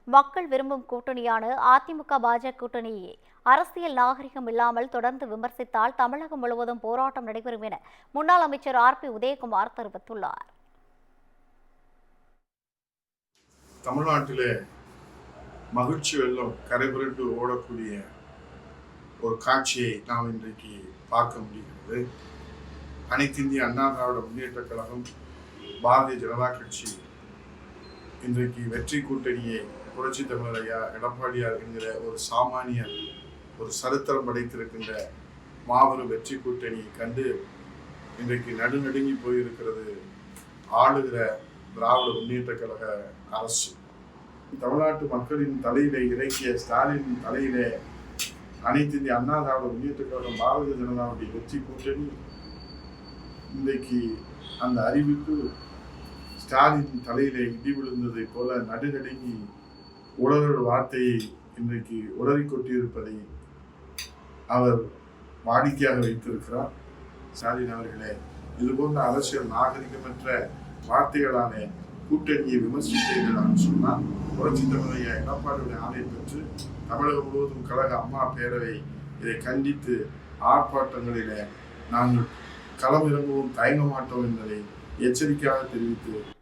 மக்கள் விரும்பும் கூட்டணியான அதிமுக பாஜக கூட்டணியை அரசியல் நாகரிகம் இல்லாமல் தொடர்ந்து விமர்சித்தால் தமிழகம் முழுவதும் போராட்டம் நடைபெறும் என முன்னாள் அமைச்சர் ஆர்.பி. உதயகுமார் தெரிவித்துள்ளார். தமிழ்நாட்டிலே மகிழ்ச்சி வெள்ளம் கரைபுரண்டு ஓடக்கூடிய ஒரு காட்சியை நாம் இன்றைக்கு பார்க்க முடிகிறது. அனைத்து இந்திய அண்ணா திராவிட முன்னேற்ற கழகம், பாரதிய ஜனதா கட்சி இன்றைக்கு வெற்றி கூட்டணியை புரட்சி தமிழர் ஐயா எடப்பாடியார் என்கிற ஒரு சாமானியர் ஒரு சரித்திரம் படைத்திருக்கின்ற மாபெரும் வெற்றி கூட்டணியை கண்டு இன்றைக்கு நடுநடுங்கி போயிருக்கிறது ஆளுகிற திராவிட முன்னேற்ற கழக அரசு. தமிழ்நாட்டு மக்களின் தலையிலே இறக்கிய ஸ்டாலின் தலையிலே அனைத்து இந்திய அண்ணா திராவிட முன்னேற்ற கழகம், பாரதிய ஜனதாவுடைய வெற்றி கூட்டணி இன்றைக்கு அந்த அறிவிப்பு ஸ்டாலின் தலையிலே இடி விழுந்ததை போல நடுநடுங்கி உலக வார்த்தையை இன்றைக்கு உளறி கொட்டியிருப்பதை அவர் வாடிக்கையாக வைத்திருக்கிறார். ஸ்டாலின் அவர்களே, இதுபோன்ற அரசியல் நாகரிகமற்ற வார்த்தைகளான கூட்டணியை விமர்சித்தீர்களான்னு சொன்னால் புரட்சி தமிழைய எடப்பாடியுடைய ஆணை பெற்று தமிழகம் முழுவதும் கழக அம்மா பேரவை இதை கண்டித்து ஆர்ப்பாட்டங்களிலே நாங்கள் களம் இறங்கவும் தயங்க மாட்டோம் என்பதை எச்சரிக்கையாக தெரிவித்து